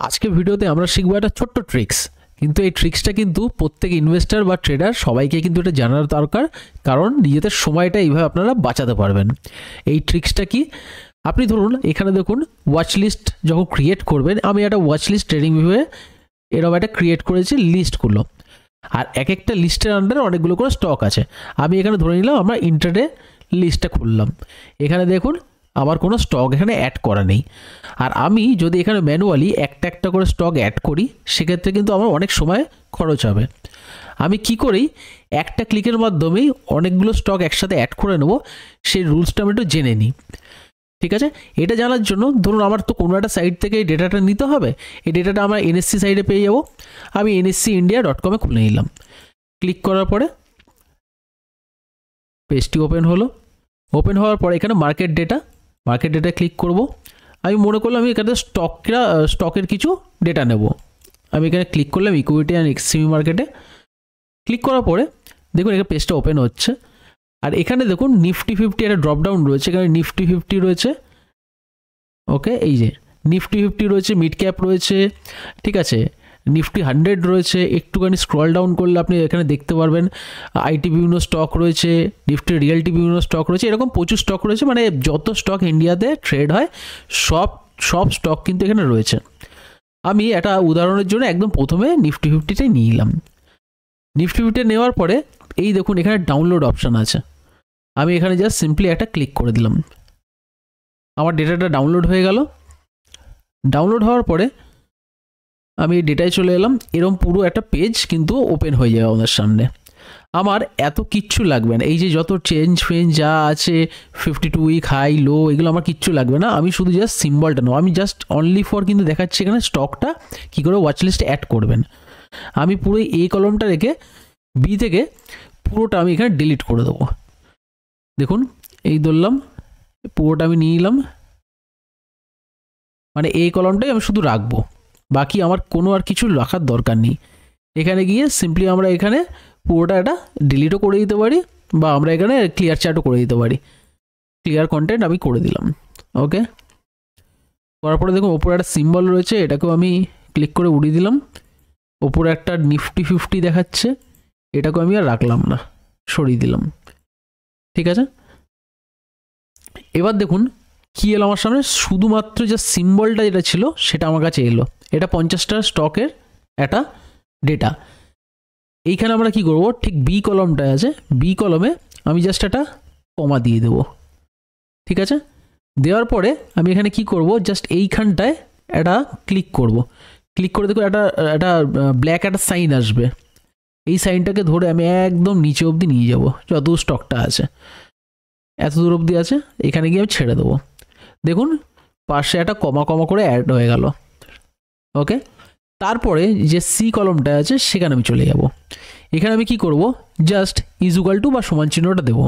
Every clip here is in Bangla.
আজকে ভিডিওতে আমরা শিখবো একটা ছোট্ট ট্রিক্স, কিন্তু এই ট্রিক্সটা কিন্তু প্রত্যেক ইনভেস্টর বা ট্রেডার সবাইকে কিন্তু এটা জানার দরকার, কারণ নিজেদের সময়টা এইভাবে আপনারা বাঁচাতে পারবেন। এই ট্রিক্সটা কি? আপনি ধরুন এখানে দেখুন ওয়াচ লিস্ট যখন ক্রিয়েট করবেন, আমি একটা ওয়াচ লিস্ট ট্রেডিং ভিউয়ে এরকম একটা ক্রিয়েট করেছি লিস্টগুলো, আর এক একটা লিস্টের আন্ডারে অনেকগুলো করে স্টক আছে। আমি এখানে ধরে নিলাম আমরা ইন্টারডে লিস্টটা খুললাম, এখানে দেখুন আমার কোনো স্টক এখানে অ্যাড করা নেই। আর আমি যদি এখানে ম্যানুয়ালি একটা একটা করে স্টক অ্যাড করি, সেক্ষেত্রে কিন্তু আমার অনেক সময় খরচ হবে। আমি কি করি, একটা ক্লিকের মাধ্যমেই অনেকগুলো স্টক একসাথে অ্যাড করে নেব, সেই রুলসটা আমি একটু জেনে নিই। ঠিক আছে, এটা জানার জন্য ধরুন আমার তো কোনো একটা সাইট থেকে এই ডেটাটা নিতে হবে। এই ডেটাটা আমরা এনএসসি সাইটে পেয়ে যাব। আমি nseIndia.com খুলে নিলাম। ক্লিক করার পরে পেজটি ওপেন হলো। ওপেন হওয়ার পরে এখানে মার্কেট ডেটা ক্লিক করব। আমি মনে করলাম আমি এখানে স্টকের কিছু ডেটা নেব। আমি এখানে ক্লিক করলাম ইকুইটি অ্যান্ড এক্সিমি মার্কেটে। ক্লিক করার পরে দেখুন এখানে পেজটা ওপেন হচ্ছে, আর এখানে দেখুন নিফটি 50 একটা ড্রপ ডাউন রয়েছে, এখানে নিফটি 50 রয়েছে। ওকে, এই যে নিফটি 50 রয়েছে, মিড ক্যাপ রয়েছে, ঠিক আছে, নিফটি 100 রয়েছে। একটুখানি স্ক্রল ডাউন করলে আপনি এখানে দেখতে পারবেন আইটি বিভিন্ন স্টক রয়েছে, নিফটি রিয়েলটি বিভিন্ন স্টক রয়েছে, এরকম প্রচুর স্টক রয়েছে। মানে যত স্টক ইন্ডিয়াতে ট্রেড হয় সব স্টক কিন্তু এখানে রয়েছে। আমি একটা উদাহরণের জন্য একদম প্রথমে নিফটি 50টাই নিয়ে নিলাম। নিফটি 50 নেওয়ার পরে এই দেখুন এখানে ডাউনলোড অপশান আছে। আমি এখানে জাস্ট সিম্পলি একটা ক্লিক করে দিলাম, আমার ডেটাটা ডাউনলোড হয়ে গেল। ডাউনলোড হওয়ার পরে আমি ডেটায় চলে এলাম। এরকম পুরো একটা পেজ কিন্তু ওপেন হয়ে যাবে আমাদের সামনে। আমার এত কিচ্ছু লাগবে না, এই যে যত চেঞ্জ যা আছে 52 উইক হাই লো, এগুলো আমার কিচ্ছু লাগবে না। আমি শুধু জাস্ট সিম্বলটা নেবো। আমি জাস্ট অনলি ফর কিন্তু দেখাচ্ছি এখানে স্টকটা কী করে ওয়াচ লিস্টে অ্যাড করবেন। আমি পুরো এই কলমটা রেখে বি থেকে পুরোটা আমি এখানে ডিলিট করে দেবো। দেখুন এই ধরলাম, পুরোটা আমি নিয়ে নিলাম, মানে এই কলমটাই আমি শুধু রাখবো, বাকি আমার কোনো আর কিছু রাখার দরকার নেই। এখানে গিয়ে সিম্পলি আমরা এখানে পুরোটা এটা ডিলিটও করে দিতে পারি, বা আমরা এখানে ক্লিয়ার চার্টও করে দিতে পারি। ক্লিয়ার কন্টেন্ট আমি করে দিলাম। ওকে, করার পরে দেখুন ওপরে একটা সিম্বল রয়েছে, এটাকেও আমি ক্লিক করে উড়িয়ে দিলাম। ওপরে একটা নিফটি 50 দেখাচ্ছে, এটাকেও আমি আর রাখলাম না, সরিয়ে দিলাম। ঠিক আছে, এবার দেখুন কী এলো আমার সামনে, শুধুমাত্র যে সিম্বলটা যেটা ছিল সেটা আমার কাছে এলো। এটা 50টা স্টকের একটা ডেটা। এইখানে আমরা কি করব, ঠিক বি কলমটা আছে, বি কলমে আমি জাস্ট একটা কমা দিয়ে দেবো। ঠিক আছে, দেওয়ার পরে আমি এখানে কি করব, জাস্ট এইখানটায় একটা ক্লিক করব। ক্লিক করে দেখো একটা ব্ল্যাক একটা সাইন আসবে। এই সাইনটাকে ধরে আমি একদম নিচে অবধি নিয়ে যাব, যত স্টকটা আছে এত দূর অবধি আছে, এখানে গিয়ে আমি ছেড়ে দেবো। দেখুন পাশে একটা কমা করে অ্যাড হয়ে গেল। ওকে, তারপরে যে সি কলমটা আছে সেখানে আমি চলে যাব। এখানে আমি কি করব, জাস্ট ইজুকাল টু বা সমান চিহ্নটা দেবো।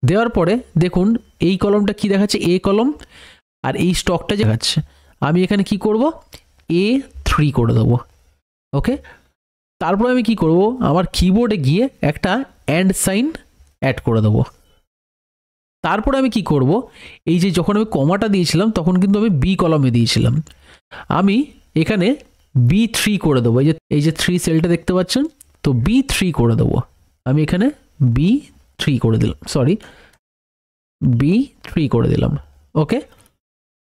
দেওয়ার পরে দেখুন এই কলমটা কি দেখাচ্ছে, এ কলম, আর এই স্টকটা দেখাচ্ছে। আমি এখানে কি করব, A3 করে দেবো। ওকে, তারপরে আমি কি করব, আমার কিবোর্ডে গিয়ে একটা অ্যান্ড সাইন অ্যাড করে দেবো। তারপরে আমি কি করব, এই যে যখন আমি কমাটা দিয়েছিলাম তখন কিন্তু আমি বি কলমে দিয়েছিলাম, আমি এখানে B3 করে দেবো। এই যে 3 সেলটা দেখতে পাচ্ছেন, তো B3 করে দেবো। আমি এখানে B3 করে দিলাম, B3 করে দিলাম। ওকে,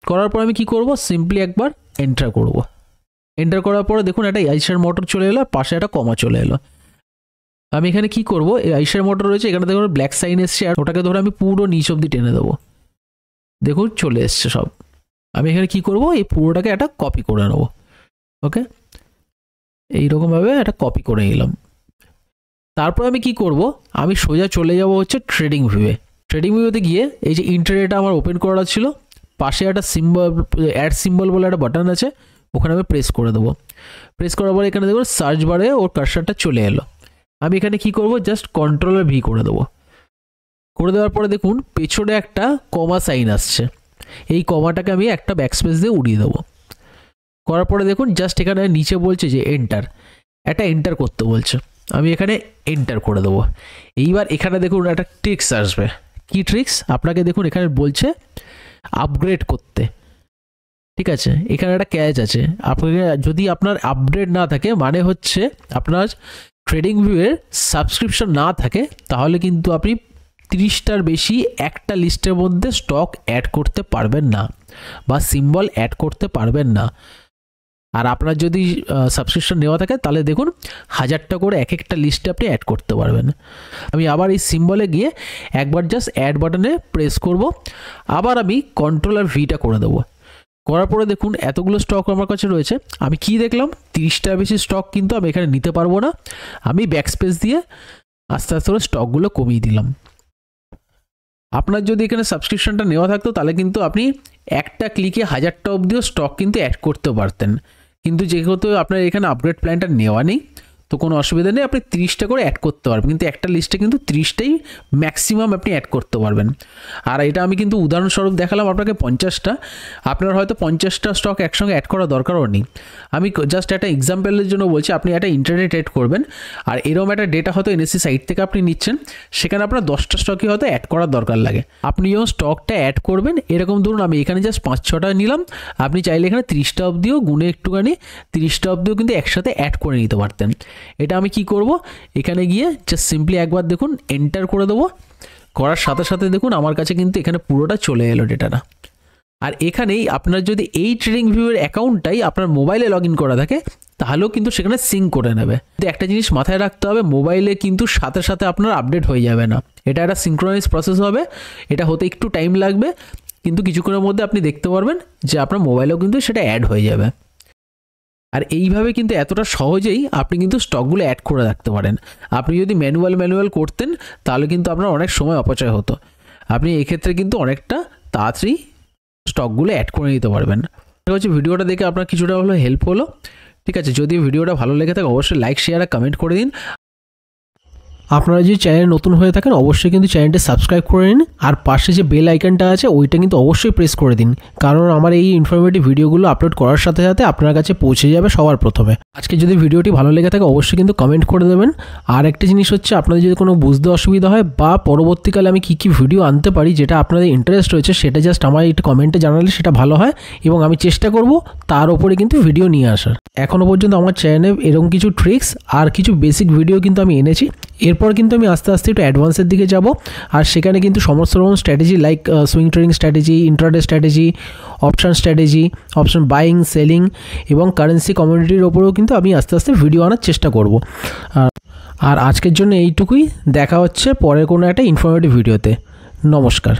করার পর আমি কি করব, সিম্পলি একবার এন্টার করব। এন্টার করার পরে দেখুন একটা আইসার মোটর চলে এলো, পাশে একটা কমা চলে এলো। আমি এখানে কি করব, এই আইসার মোটর রয়েছে, এখানে দেখুন ব্ল্যাক সাইন এসছে, আর ওটাকে ধরে আমি পুরো নিচ অব্দি টেনে দেবো। দেখুন চলে এসছে সব। আমি এখানে কি করব, এই পুরোটাকে একটা কপি করে নেব। ওকে, এইরকমভাবে একটা কপি করে নিলাম। তারপর আমি কি করব, আমি সোজা চলে যাব হচ্ছে ট্রেডিং ভিউয়ে। ট্রেডিং ভিউতে গিয়ে এই যে ইন্টারনেটটা আমার ওপেন করা ছিল, পাশে একটা সিম্বল, অ্যাড সিম্বল বলে একটা বাটন আছে, ওখানে আমি প্রেস করে দেবো। প্রেস করার পরে এখানে দেখুন সার্চ বারে ওর কার্সারটা চলে এলো। আমি এখানে কি করব, জাস্ট কন্ট্রোলার ভি করে দেবো। করে দেওয়ার পরে দেখুন পেছনে একটা কমা সাইন আসছে, এই কমাটাকে আমি একটা ব্যাকস্পেস দিয়ে উড়িয়ে দেবো। করার পরে দেখুন জাস্ট এখানে নিচে বলছে যে এন্টার করতে বলছে, আমি এখানে এন্টার করে দেবো। এইবার এখানে দেখুন একটা ট্রিক্স আসবে। কি ট্রিক্স, আপনাকে দেখুন এখানে বলছে আপগ্রেড করতে। ঠিক আছে, এখানে একটা ক্যাচ আছে, আপনাকে যদি আপনার আপডেট না থাকে মানে হচ্ছে আপনার ট্রেডিং ভিউয়ের সাবস্ক্রিপশন না থাকে, তাহলে কিন্তু আপনি 30টার বেশি একটা লিস্টের মধ্যে স্টক অ্যাড করতে পারবেন না বা সিম্বল অ্যাড করতে পারবেন না। আর আপনার যদি সাবস্ক্রিপশন নেওয়া থাকে তাহলে দেখুন 1000টা করে এক একটা লিস্টে আপনি অ্যাড করতে পারবেন। আমি আবার এই সিম্বলে গিয়ে একবার জাস্ট অ্যাড বাটনে প্রেস করব, আবার আমি কন্ট্রোল আর ভিটা করে দেবো। করার পরে দেখুন এতগুলো স্টক আমার কাছে রয়েছে। আমি কি দেখলাম 30টার বেশি স্টক কিন্তু আমি এখানে নিতে পারবো না। আমি ব্যাকস্পেস দিয়ে আস্তে আস্তে করে স্টকগুলো কমিয়ে দিলাম। আপনার যদি এখানে সাবস্ক্রিপশনটা নেওয়া থাকতো তাহলে কিন্তু আপনি একটা ক্লিকে 1000টা অবধিও স্টক কিন্তু অ্যাড করতে পারতেন, কিন্তু যেহেতু আপনার এখানে আপগ্রেড প্ল্যানটা নেওয়া নেই তো কোনো অসুবিধা নেই, আপনি 30টা করে অ্যাড করতে পারবেন, কিন্তু একটা লিস্টে কিন্তু 30টাই ম্যাক্সিমাম আপনি অ্যাড করতে পারবেন। আর এটা আমি কিন্তু উদাহরণস্বরূপ দেখালাম আপনাকে 50টা, আপনার হয়তো 50টা স্টক একসঙ্গে অ্যাড করা দরকারও নেই। আমি জাস্ট একটা এক্সাম্পলের জন্য বলছি, আপনি একটা ইন্টারনেট ট্রেড করবেন আর এরকম একটা ডেটা হয়তো এনএসসি সাইট থেকে আপনি নিচ্ছেন, সেখানে আপনার 10টা স্টকই হয়তো অ্যাড করার দরকার লাগে। আপনি যখন স্টকটা অ্যাড করবেন, এরকম ধরুন আমি এখানে জাস্ট 5-6টা নিলাম, আপনি চাইলে এখানে 30টা অবধিও গুণে একটুখানি 30টা অবধিও কিন্তু একসাথে অ্যাড করে নিতে পারতেন। এটা আমি কি করব, এখানে গিয়ে জাস্ট সিম্পলি একবার দেখুন এন্টার করে দেবো, করার সাথে সাথে দেখুন আমার কাছে কিন্তু এখানে পুরোটা চলে এলো ডেটাটা। আর এখানেই আপনার যদি এই ট্রেডিং ভিউয়ের অ্যাকাউন্টটাই আপনার মোবাইলে লগ ইন করা থাকে তাহলেও কিন্তু সেখানে সিঙ্ক করে নেবে। কিন্তু একটা জিনিস মাথায় রাখতে হবে, মোবাইলে কিন্তু সাথে সাথে আপনার আপডেট হয়ে যাবে না, এটা একটা সিঙ্ক্রোনাইজ প্রসেস হবে, এটা হতে একটু টাইম লাগবে, কিন্তু কিছুক্ষণের মধ্যে আপনি দেখতে পারবেন যে আপনার মোবাইলেও কিন্তু সেটা অ্যাড হয়ে যাবে। আর এইভাবে কিন্তু এতটা সহজেই আপনি কিন্তু স্টকগুলো অ্যাড করে রাখতে পারেন। আপনি যদি ম্যানুয়াল করতেন তাহলে কিন্তু আপনার অনেক সময় অপচয় হতো। আপনি এক্ষেত্রে কিন্তু অনেকটা তাড়াতাড়ি স্টকগুলো অ্যাড করে নিতে পারবেন। ঠিক আছে, ভিডিওটা দেখে আপনার কিছুটা হলো হেল্প হলো। ঠিক আছে, যদি ভিডিওটা ভালো লেগে থাকে অবশ্যই লাইক শেয়ার আর কমেন্ট করে দিন। আপনারা যদি চ্যানেলে নতুন হয়ে থাকেন অবশ্যই কিন্তু চ্যানেলটা সাবস্ক্রাইব করে নিন, আর পাশে যে বেল আইকনটা আছে ওইটা কিন্তু অবশ্যই প্রেস করে দিন, কারণ আমার এই ইনফরমেটিভ ভিডিওগুলো আপলোড করার সাথে সাথে আপনার কাছে পৌঁছে যাবে সবার প্রথমে। আজকে যদি ভিডিওটি ভালো লেগে থাকে অবশ্যই কিন্তু কমেন্ট করে দেবেন। আর একটা জিনিস হচ্ছে, আপনাদের যদি কোনো বুঝতে অসুবিধা হয় বা পরবর্তীকালে আমি কী ভিডিও আনতে পারি যেটা আপনাদের ইন্টারেস্ট রয়েছে, সেটা জাস্ট আমার একটু কমেন্টে জানালে সেটা ভালো হয়, এবং আমি চেষ্টা করব তার উপরে কিন্তু ভিডিও নিয়ে আসার। এখনও পর্যন্ত আমার চ্যানেলে এরকম কিছু ট্রিক্স আর কিছু বেসিক ভিডিও কিন্তু আমি এনেছি। এরপর কিন্তু আমি আস্তে আস্তে একটু অ্যাডভান্সের দিকে যাব, আর সেখানে কিন্তু সমস্ত রকম strategy like swing trading strategy, intraday strategy, option strategy, option buying selling এবং কারেন্সি কমিউনিটির ওপরেও কিন্তু আমি আস্তে আস্তে ভিডিও আনার চেষ্টা করব। আর আজকের জন্য এইটুকুই, দেখা হচ্ছে পরের কোনো একটা ইনফরমেটিভ ভিডিওতে। নমস্কার।